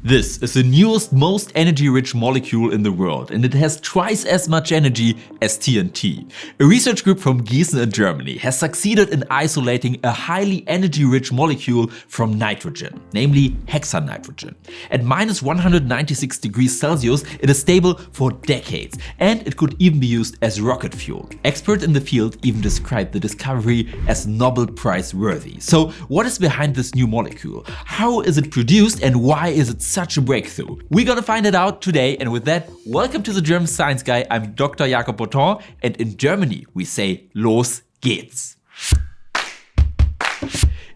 This is the newest, most energy-rich molecule in the world, and it has twice as much energy as TNT. A research group from Giessen in Germany has succeeded in isolating a highly energy-rich molecule from nitrogen, namely hexanitrogen. At minus 196 degrees Celsius, it is stable for decades, and it could even be used as rocket fuel. Experts in the field even described the discovery as Nobel Prize-worthy. So what is behind this new molecule? How is it produced, and why is it such a breakthrough? We're gonna find it out today, and with that, welcome to the German Science Guy. I'm Dr. Jakob Beautemps, and in Germany we say Los geht's.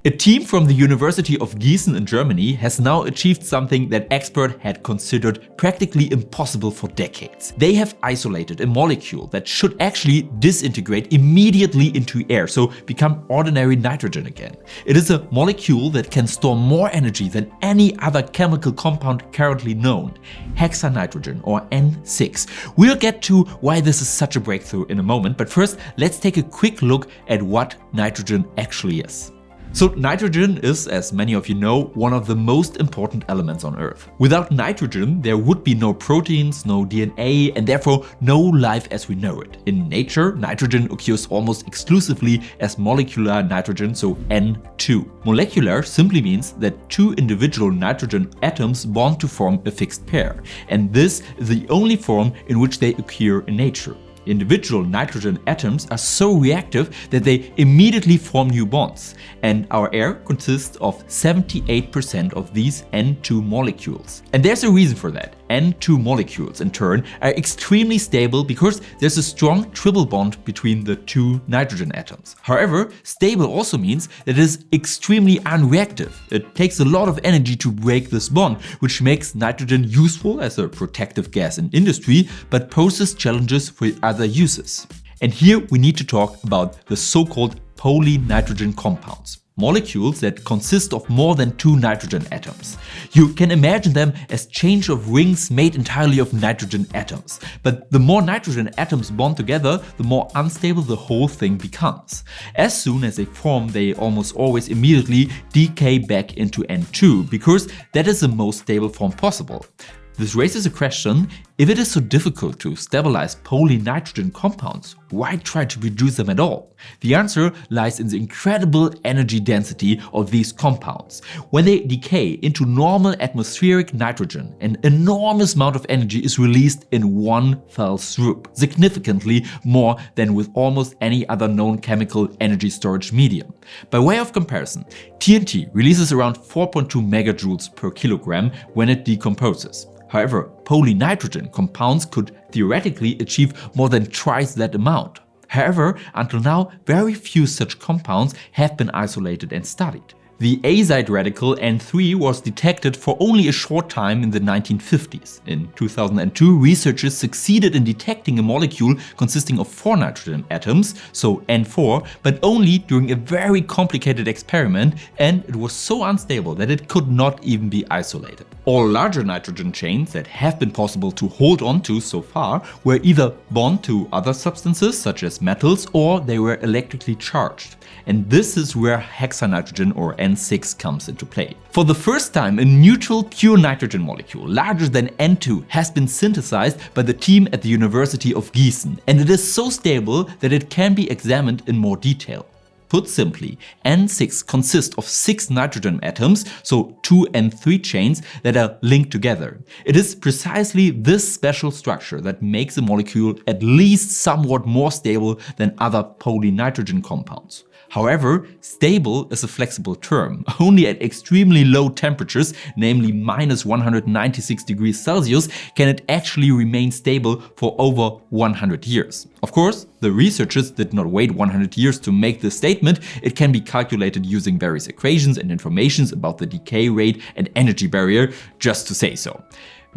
A team from the University of Giessen in Germany has now achieved something that experts had considered practically impossible for decades. They have isolated a molecule that should actually disintegrate immediately into air, so become ordinary nitrogen again. It is a molecule that can store more energy than any other chemical compound currently known, hexanitrogen or N6. We'll get to why this is such a breakthrough in a moment, but first let's take a quick look at what nitrogen actually is. So nitrogen is, as many of you know, one of the most important elements on Earth. Without nitrogen, there would be no proteins, no DNA, and therefore no life as we know it. In nature, nitrogen occurs almost exclusively as molecular nitrogen, so N2. Molecular simply means that two individual nitrogen atoms bond to form a fixed pair, and this is the only form in which they occur in nature. Individual nitrogen atoms are so reactive that they immediately form new bonds, and our air consists of 78% of these N2 molecules. And there's a reason for that. N2 molecules, in turn, are extremely stable because there's a strong triple bond between the two nitrogen atoms. However, stable also means that it is extremely unreactive. It takes a lot of energy to break this bond, which makes nitrogen useful as a protective gas in industry, but poses challenges for other uses. And here we need to talk about the so-called polynitrogen compounds. Molecules that consist of more than two nitrogen atoms. You can imagine them as change of rings made entirely of nitrogen atoms. But the more nitrogen atoms bond together, the more unstable the whole thing becomes. As soon as they form, they almost always immediately decay back into N2, because that is the most stable form possible. This raises a question: if it is so difficult to stabilize polynitrogen compounds, why try to produce them at all? The answer lies in the incredible energy density of these compounds. When they decay into normal atmospheric nitrogen, an enormous amount of energy is released in one fell swoop, significantly more than with almost any other known chemical energy storage medium. By way of comparison, TNT releases around 4.2 megajoules per kilogram when it decomposes. However, polynitrogen compounds could theoretically achieve more than twice that amount. However, until now, very few such compounds have been isolated and studied. The azide radical N3 was detected for only a short time in the 1950s. In 2002, researchers succeeded in detecting a molecule consisting of 4 nitrogen atoms, so N4, but only during a very complicated experiment, and it was so unstable that it could not even be isolated. All larger nitrogen chains that have been possible to hold on to so far were either bound to other substances such as metals, or they were electrically charged. And this is where hexanitrogen or N6 comes into play. For the first time, a neutral pure nitrogen molecule larger than N2 has been synthesized by the team at the University of Giessen, and it is so stable that it can be examined in more detail. Put simply, N6 consists of 6 nitrogen atoms, so 2 N3 chains that are linked together. It is precisely this special structure that makes the molecule at least somewhat more stable than other polynitrogen compounds. However, stable is a flexible term. Only at extremely low temperatures, namely minus 196 degrees Celsius, can it actually remain stable for over 100 years. Of course, the researchers did not wait 100 years to make this statement. It can be calculated using various equations and informations about the decay rate and energy barrier, just to say so.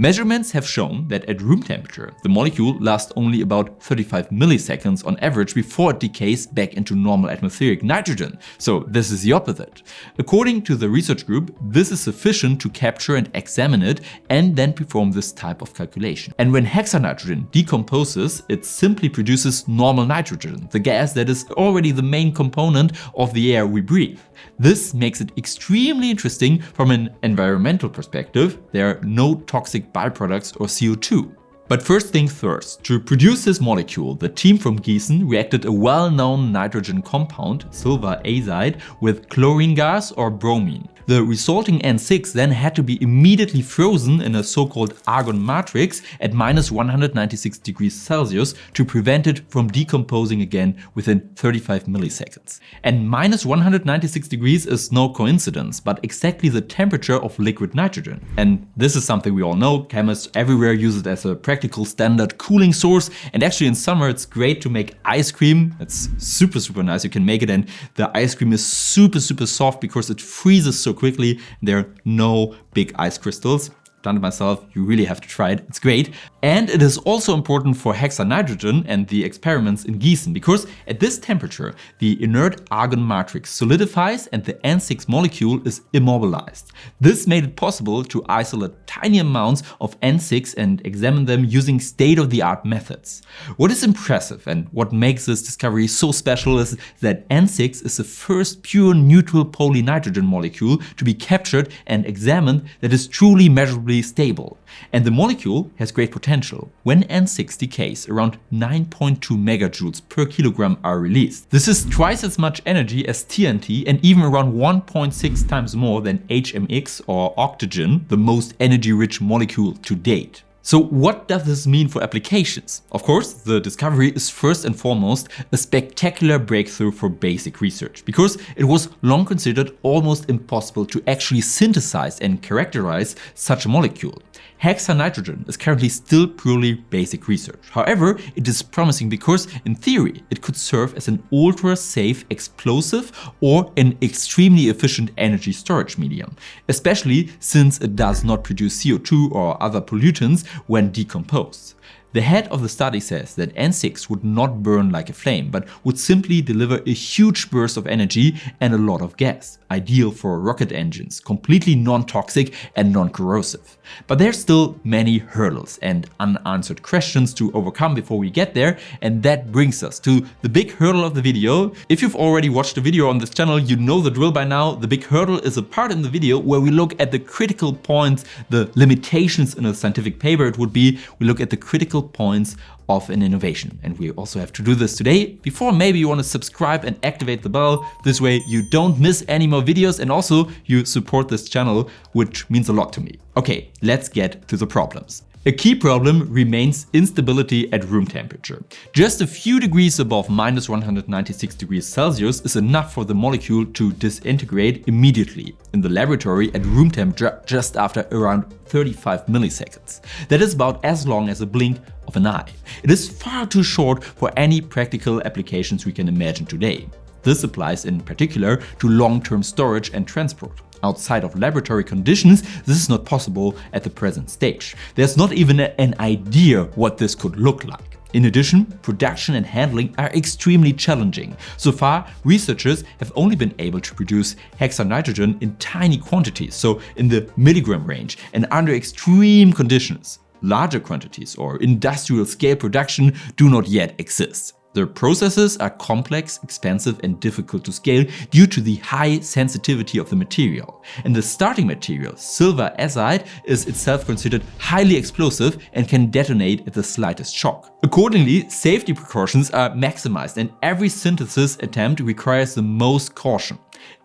Measurements have shown that at room temperature, the molecule lasts only about 35 milliseconds on average before it decays back into normal atmospheric nitrogen. So this is the opposite. According to the research group, this is sufficient to capture and examine it and then perform this type of calculation. And when hexanitrogen decomposes, it simply produces normal nitrogen, the gas that is already the main component of the air we breathe. This makes it extremely interesting from an environmental perspective. There are no toxic byproducts or CO2. But first things first, to produce this molecule, the team from Giessen reacted a well-known nitrogen compound, silver azide, with chlorine gas or bromine. The resulting N6 then had to be immediately frozen in a so-called argon matrix at -196 degrees Celsius to prevent it from decomposing again within 35 milliseconds. And -196 degrees is no coincidence, but exactly the temperature of liquid nitrogen. And this is something we all know, chemists everywhere use it as a practical standard cooling source, and actually in summer it's great to make ice cream. It's super nice, you can make it, and the ice cream is super soft because it freezes so quickly. There are no big ice crystals. Done it myself, you really have to try it, it's great. And it is also important for hexanitrogen and the experiments in Giessen, because at this temperature the inert argon matrix solidifies and the N6 molecule is immobilized. This made it possible to isolate tiny amounts of N6 and examine them using state-of-the-art methods. What is impressive and what makes this discovery so special is that N6 is the first pure neutral polynitrogen molecule to be captured and examined that is truly measurably stable. And the molecule has great potential. When N6 decays, around 9.2 megajoules per kilogram are released. This is twice as much energy as TNT and even around 1.6 times more than HMX or oxygen, the most energy-rich molecule to date. So what does this mean for applications? Of course, the discovery is first and foremost a spectacular breakthrough for basic research, because it was long considered almost impossible to actually synthesize and characterize such a molecule. Hexanitrogen is currently still purely basic research. However, it is promising because, in theory, it could serve as an ultra-safe explosive or an extremely efficient energy storage medium, especially since it does not produce CO2 or other pollutants when decomposed. The head of the study says that N6 would not burn like a flame, but would simply deliver a huge burst of energy and a lot of gas, ideal for rocket engines, completely non-toxic and non-corrosive. But there's still many hurdles and unanswered questions to overcome before we get there, and that brings us to the big hurdle of the video. If you've already watched a video on this channel, you know the drill by now. The big hurdle is a part in the video where we look at the critical points, the limitations in a scientific paper. It would be, we look at the critical points of an innovation. And we also have to do this today. Before, maybe you want to subscribe and activate the bell. This way you don't miss any more videos, and also you support this channel, which means a lot to me. Okay, let's get to the problems. A key problem remains instability at room temperature. Just a few degrees above -196 degrees Celsius is enough for the molecule to disintegrate immediately. In the laboratory at room temperature, just after around 35 milliseconds. That is about as long as a blink of an eye. It is far too short for any practical applications we can imagine today. This applies in particular to long-term storage and transport. Outside of laboratory conditions, this is not possible at the present stage. There's not even an idea what this could look like. In addition, production and handling are extremely challenging. So far, researchers have only been able to produce hexanitrogen in tiny quantities, so in the milligram range and under extreme conditions. Larger quantities or industrial scale production do not yet exist. The processes are complex, expensive and difficult to scale due to the high sensitivity of the material. And the starting material, silver azide, is itself considered highly explosive and can detonate at the slightest shock. Accordingly, safety precautions are maximized and every synthesis attempt requires the most caution.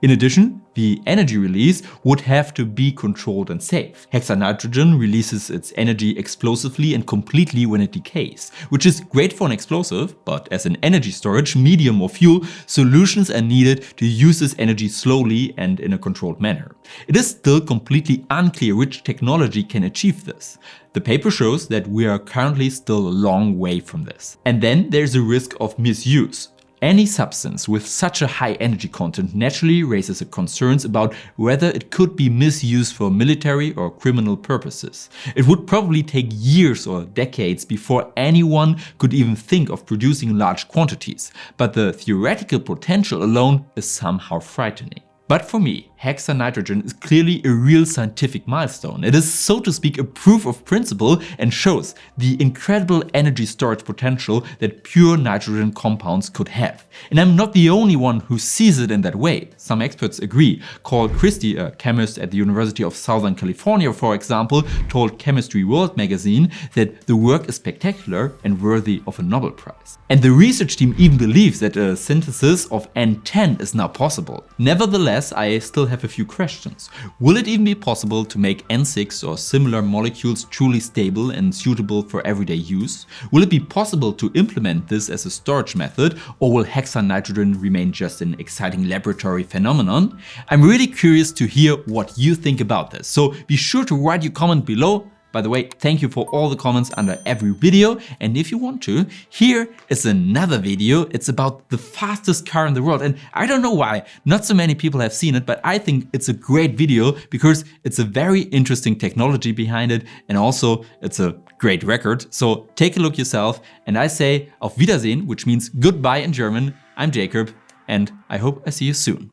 In addition, the energy release would have to be controlled and safe. Hexanitrogen releases its energy explosively and completely when it decays, which is great for an explosive, but as an energy storage medium or fuel, solutions are needed to use this energy slowly and in a controlled manner. It is still completely unclear which technology can achieve this. The paper shows that we are currently still a long way from this. And then there's a risk of misuse. Any substance with such a high energy content naturally raises concerns about whether it could be misused for military or criminal purposes. It would probably take years or decades before anyone could even think of producing large quantities, but the theoretical potential alone is somehow frightening. But for me, hexanitrogen is clearly a real scientific milestone. It is, so to speak, a proof of principle and shows the incredible energy storage potential that pure nitrogen compounds could have. And I'm not the only one who sees it in that way. Some experts agree. Carl Christie, a chemist at the University of Southern California, for example, told Chemistry World magazine that the work is spectacular and worthy of a Nobel Prize. And the research team even believes that a synthesis of N10 is now possible. Nevertheless, I still have a few questions. Will it even be possible to make N6 or similar molecules truly stable and suitable for everyday use? Will it be possible to implement this as a storage method, or will hexanitrogen remain just an exciting laboratory phenomenon? I'm really curious to hear what you think about this, so be sure to write your comment below. By the way, thank you for all the comments under every video, and if you want to, here is another video. It's about the fastest car in the world, and I don't know why not so many people have seen it, but I think it's a great video because it's a very interesting technology behind it, and also it's a great record. So take a look yourself, and I say auf Wiedersehen, which means goodbye in German. I'm Jacob, and I hope I see you soon.